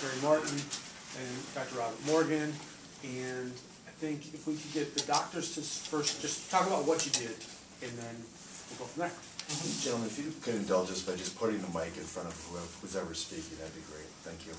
Mary Martin and Dr. Robert Morgan, and I think if we could get the doctors to first just talk about what you did, and then we'll go from there. Gentlemen, if you could indulge us by just putting the mic in front of who's ever speaking, that'd be great. Thank you.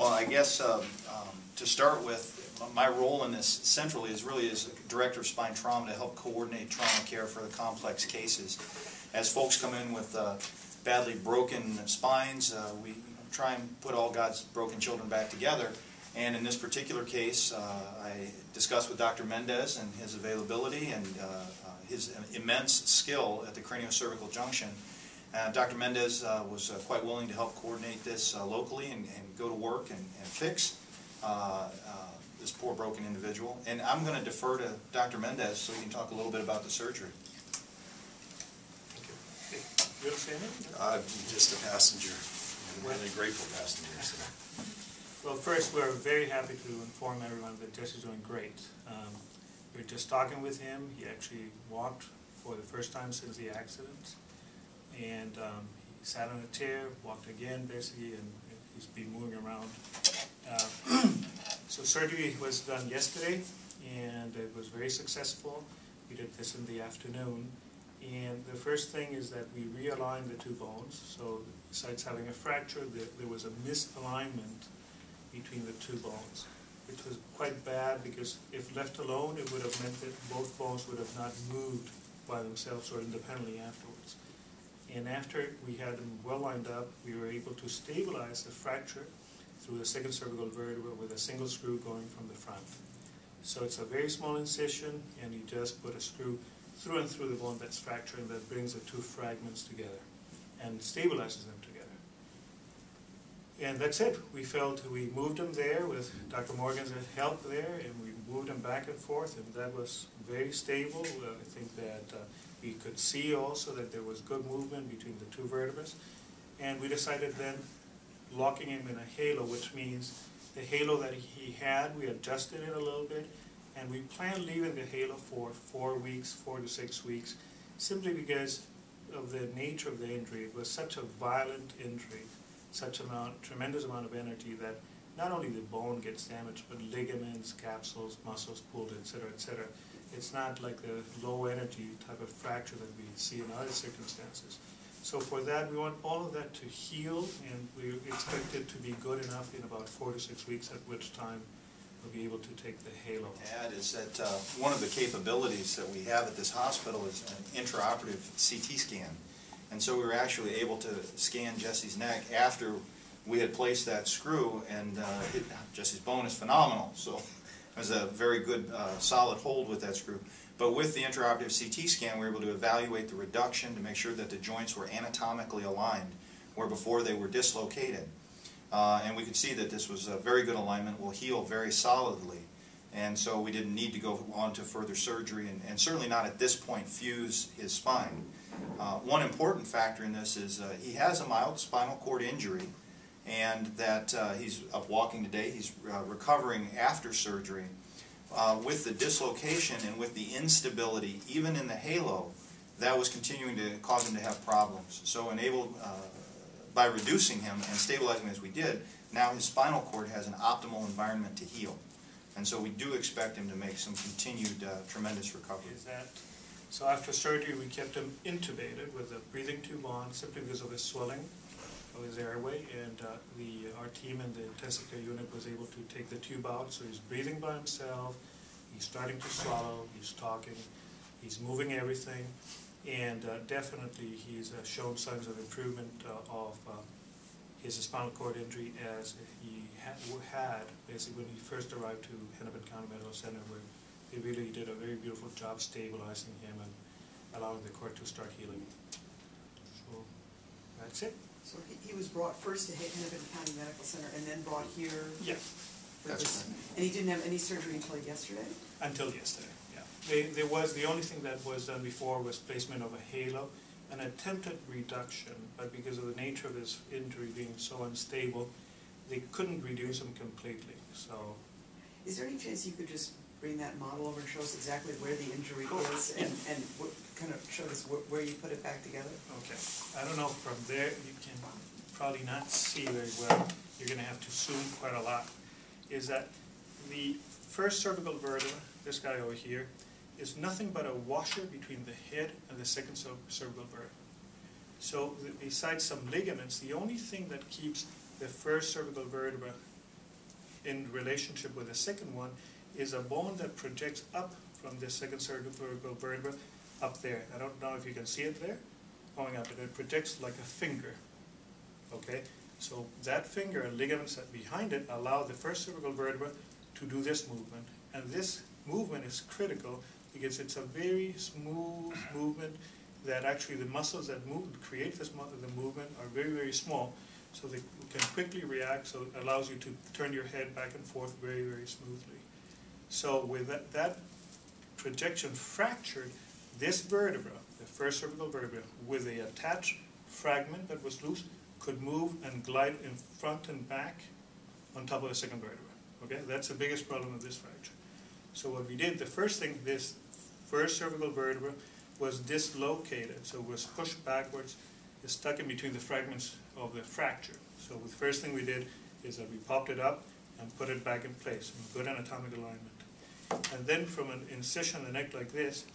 Well, I guess to start with, my role in this centrally is really as Director of Spine Trauma to help coordinate trauma care for the complex cases. As folks come in with badly broken spines, we try and put all God's broken children back together. And in this particular case, I discussed with Dr. Mendez and his availability and his immense skill at the craniocervical junction. Dr. Mendez was quite willing to help coordinate this locally and go to work and fix this poor broken individual. And I'm going to defer to Dr. Mendez so he can talk a little bit about the surgery. Thank you. You understand it? I'm just a passenger, and a really grateful passenger. So. Well, first, we're very happy to inform everyone that Jesse's doing great. We were just talking with him. He actually walked for the first time since the accident. And he sat on a chair, walked again, basically, and he's been moving around. So surgery was done yesterday, and it was very successful. We did this in the afternoon. And the first thing is that we realigned the two bones. So besides having a fracture, there was a misalignment between the two bones, which was quite bad because if left alone, it would have meant that both bones would have not moved by themselves or independently afterwards. And after we had them well lined up, we were able to stabilize the fracture through the second cervical vertebra with a single screw going from the front. So it's a very small incision, and you just put a screw through and through the bone that's fractured, and that brings the two fragments together and stabilizes them together. And that's it. We moved them there with Dr. Morgan's help there, and we moved them back and forth, and that was very stable. I think that we could see also that there was good movement between the two vertebrae. And we decided then locking him in a halo, which means the halo that he had, we adjusted it a little bit, and we planned leaving the halo for 4 weeks, 4 to 6 weeks, simply because of the nature of the injury. It was such a violent injury, tremendous amount of energy that not only the bone gets damaged, but ligaments, capsules, muscles pulled, etc., etc. It's not like the low energy type of fracture that we see in other circumstances. So for that, we want all of that to heal, and we expect it to be good enough in about 4 to 6 weeks, at which time we'll be able to take the halo. Add is that one of the capabilities that we have at this hospital is an intraoperative CT scan. And so we were actually able to scan Jesse's neck after we had placed that screw, and Jesse's bone is phenomenal. So it was a very good, solid hold with that screw. But with the intraoperative CT scan, we were able to evaluate the reduction to make sure that the joints were anatomically aligned, where before they were dislocated. And we could see that this was a very good alignment, will heal very solidly. And so we didn't need to go on to further surgery, and certainly not at this point fuse his spine. One important factor in this is he has a mild spinal cord injury, and that he's up walking today. He's recovering after surgery. With the dislocation and with the instability, even in the halo, that was continuing to cause him to have problems. So enabled by reducing him and stabilizing him as we did, now his spinal cord has an optimal environment to heal. And so we do expect him to make some continued tremendous recovery. So after surgery, we kept him intubated with a breathing tube on, simply because of his swelling of his airway, and our team in the intensive care unit was able to take the tube out, so he's breathing by himself, he's starting to swallow, he's talking, he's moving everything, and definitely he's shown signs of improvement of his spinal cord injury, as he had basically when he first arrived to Hennepin County Medical Center, where they really did a very beautiful job stabilizing him and allowing the cord to start healing. So that's it. So he was brought first to Hennepin County Medical Center and then brought here? Yes. That's right. And he didn't have any surgery until yesterday? Until yesterday, yeah. The only thing that was done before was placement of a halo, an attempted reduction, but because of the nature of his injury being so unstable, they couldn't reduce him completely. So, is there any chance you could just bring that model over and show us exactly where the injury is and kind of show us where you put it back together? Okay, I don't know, from there, you can probably not see very well, you're gonna have to zoom quite a lot, is that the first cervical vertebra, this guy over here, is nothing but a washer between the head and the second cervical vertebra. So besides some ligaments, the only thing that keeps the first cervical vertebra in relationship with the second one is a bone that projects up from the second cervical vertebra up there. I don't know if you can see it there, going up, and it projects like a finger. Okay, so that finger and ligaments that behind it allow the first cervical vertebra to do this movement, and this movement is critical because it's a very smooth movement that actually the muscles that create this the movement are very, very small, so they can quickly react, so it allows you to turn your head back and forth very, very smoothly. So with that projection fractured, this vertebra, the first cervical vertebra, with the attached fragment that was loose, could move and glide in front and back on top of the second vertebra. Okay, that's the biggest problem of this fracture. So what we did, the first thing, this first cervical vertebra was dislocated, so it was pushed backwards, it's stuck in between the fragments of the fracture. So the first thing we did is that we popped it up and put it back in place in good anatomic alignment. And then from an incision in the neck like this,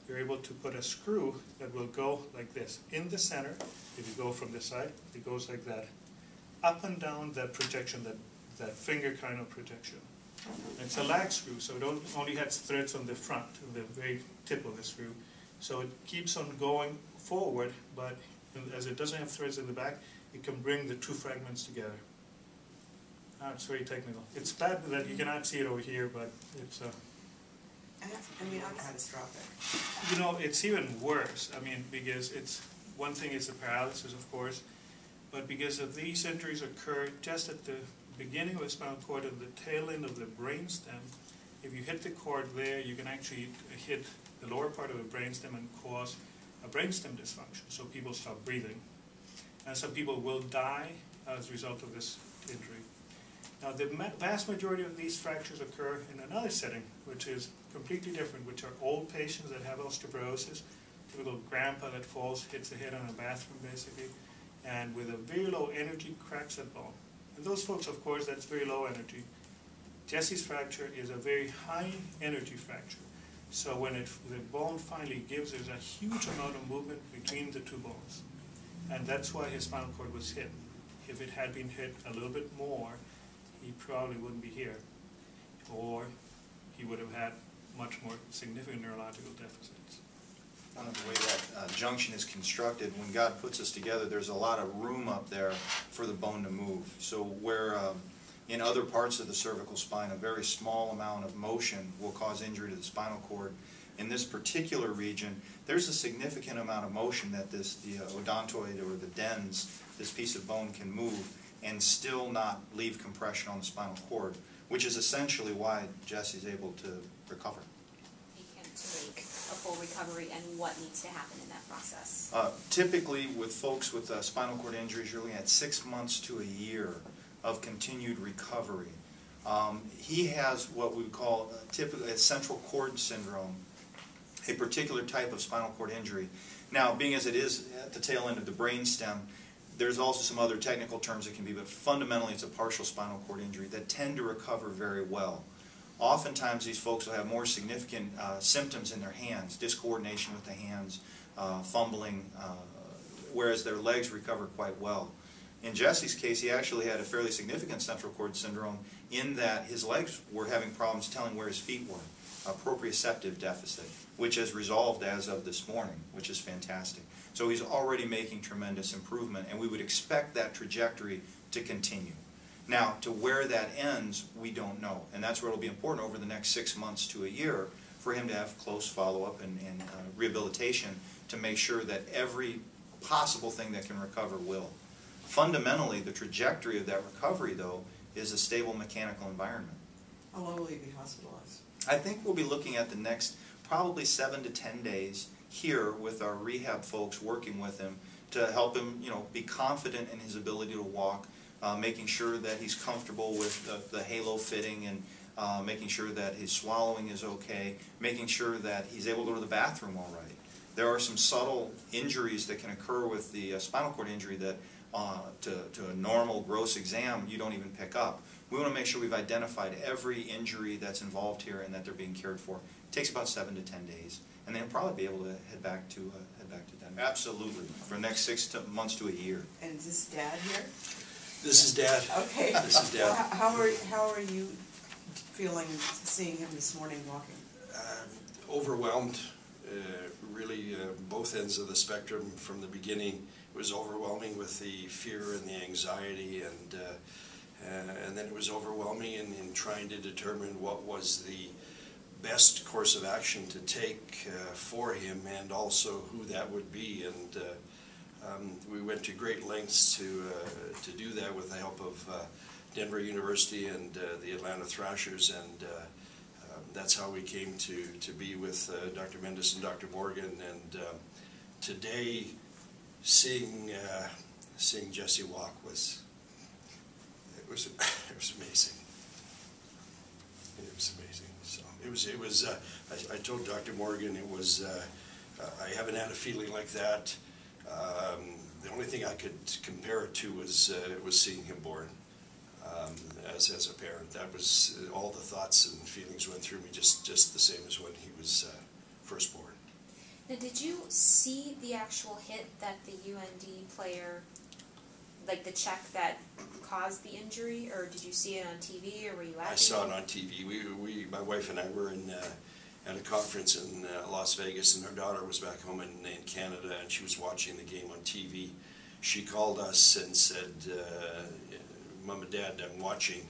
you're able to put a screw that will go like this. In the center, if you go from this side, it goes like that. Up and down that projection, that finger kind of projection. And it's a lag screw, so it only has threads on the front, on the very tip of the screw. So it keeps on going forward, but as it doesn't have threads in the back, it can bring the two fragments together. It's very technical. It's bad that you cannot see it over here, but it's I mean, I'm catastrophic. you know, it's even worse. I mean, because it's one thing is the paralysis, of course, but because if these injuries occur just at the beginning of the spinal cord and the tail end of the brainstem, if you hit the cord there, you can actually hit the lower part of the brainstem and cause a brainstem dysfunction, so people stop breathing. And some people will die as a result of this injury. Now, the vast majority of these fractures occur in another setting, which is completely different, which are old patients that have osteoporosis, typical grandpa that falls, hits the head on a bathroom, basically, and with a very low energy cracks that bone. And those folks, of course, that's very low energy. Jesse's fracture is a very high energy fracture. So when the bone finally gives, there's a huge amount of movement between the two bones. And that's why his spinal cord was hit. If it had been hit a little bit more, he probably wouldn't be here. Or he would have had much more significant neurological deficits. One of the way that junction is constructed, when God puts us together, there's a lot of room up there for the bone to move. So where in other parts of the cervical spine, a very small amount of motion will cause injury to the spinal cord. In this particular region, there's a significant amount of motion that the odontoid or the dens, this piece of bone, can move and still not leave compression on the spinal cord, which is essentially why Jesse's able to recover. Take him to make a full recovery, and what needs to happen in that process? Typically, with folks with spinal cord injuries, you're looking at 6 months to a year of continued recovery. He has what we would call typically a central cord syndrome, a particular type of spinal cord injury. Now, being as it is at the tail end of the brainstem, there's also some other technical terms it can be, but fundamentally it's a partial spinal cord injury that tend to recover very well. Oftentimes these folks will have more significant symptoms in their hands, discoordination with the hands, fumbling, whereas their legs recover quite well. In Jesse's case, he actually had a fairly significant central cord syndrome in that his legs were having problems telling where his feet were, a proprioceptive deficit, which has resolved as of this morning, which is fantastic. So he's already making tremendous improvement, and we would expect that trajectory to continue. Now, to where that ends, we don't know, and that's where it'll be important over the next 6 months to a year for him to have close follow-up and rehabilitation to make sure that every possible thing that can recover will. Fundamentally, the trajectory of that recovery, though, is a stable mechanical environment. How long will he be hospitalized? I think we'll be looking at the next probably 7 to 10 days here with our rehab folks working with him to help him, be confident in his ability to walk, making sure that he's comfortable with the halo fitting and making sure that his swallowing is okay, making sure that he's able to go to the bathroom all right. There are some subtle injuries that can occur with the spinal cord injury that to a normal gross exam you don't even pick up. We want to make sure we've identified every injury that's involved here and that they're being cared for. It takes about 7 to 10 days, and they'll probably be able to head back to Denver. Absolutely, for the next 6 months to a year. And is this Dad here? This is Dad. Okay. This is Dad. Well, how are you feeling seeing him this morning walking? Overwhelmed, really both ends of the spectrum from the beginning. It was overwhelming with the fear and the anxiety, and then it was overwhelming in trying to determine what was the best course of action to take for him, and also who that would be. And we went to great lengths to do that with the help of Denver University and the Atlanta Thrashers, and that's how we came to be with Dr. Mendes and Dr. Morgan. And today, seeing Jesse walk was amazing. It was amazing. So it was. I told Dr. Morgan it was. I haven't had a feeling like that. The only thing I could compare it to was seeing him born. As a parent, that was all the thoughts and feelings went through me just the same as when he was first born. Now, did you see the actual hit that the UND player, like the check that caused the injury, or did you see it on TV, or were you at? I saw it on TV. My wife and I were at a conference in Las Vegas, and our daughter was back home in Canada, and she was watching the game on TV. She called us and said, Mom and Dad, I'm watching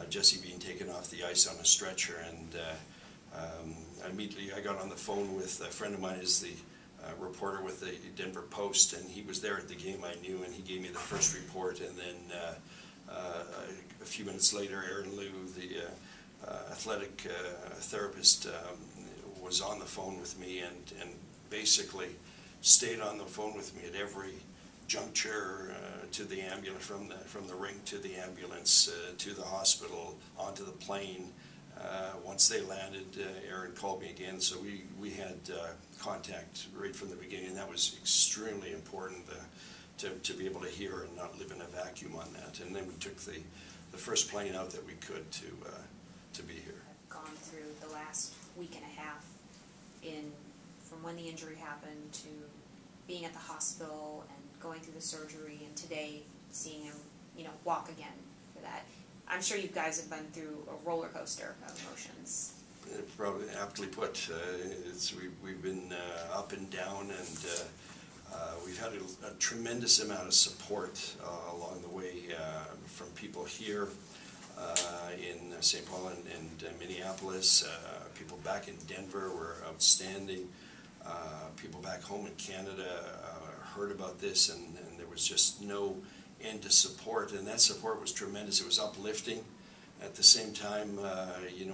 Jesse being taken off the ice on a stretcher, and immediately I got on the phone with a friend of mine, is the reporter with the Denver Post, and he was there at the game, I knew, and he gave me the first report. And then a few minutes later, Aaron Liu, the athletic therapist, was on the phone with me, and basically stayed on the phone with me at every juncture, to the ambulance, from the rink to the ambulance, to the hospital, onto the plane. Once they landed, Aaron called me again, so we had contact right from the beginning, and that was extremely important to be able to hear and not live in a vacuum on that. And then we took the first plane out that we could to be here. I've gone through the last week and a half from when the injury happened to being at the hospital and going through the surgery, and today seeing him, walk again for that. I'm sure you guys have been through a roller coaster of emotions. Probably aptly put. We've been up and down, and we've had a tremendous amount of support along the way from people here in St. Paul and Minneapolis. People back in Denver were outstanding. People back home in Canada heard about this, and there was just no end to support, and that support was tremendous. It was uplifting. At the same time,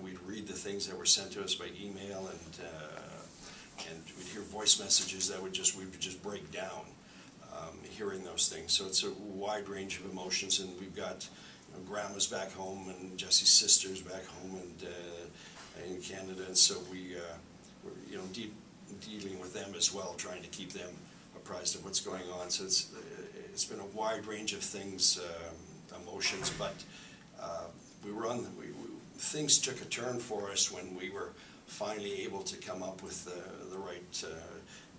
we'd read the things that were sent to us by email, and we'd hear voice messages that we would just break down hearing those things. So it's a wide range of emotions, and we've got grandmas back home and Jesse's sisters back home and in Canada, and so we're dealing with them as well, trying to keep them apprised of what's going on. So it's been a wide range of things, emotions, but things took a turn for us when we were finally able to come up with the right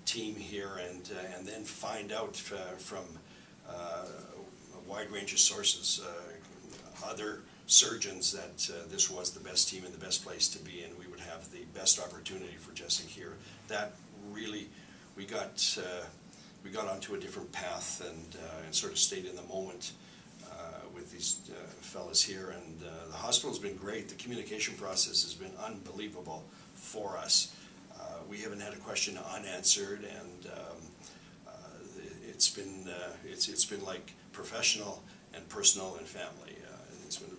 team here, and then find out from a wide range of sources, other surgeons, that this was the best team and the best place to be, and we would have the best opportunity for Jesse here. That really, we got onto a different path, and sort of stayed in the moment with these fellas here, and the hospital's been great. The communication process has been unbelievable for us. We haven't had a question unanswered, and it's been like professional and personal and family. It's been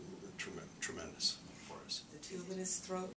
tremendous for us. The tube in his throat.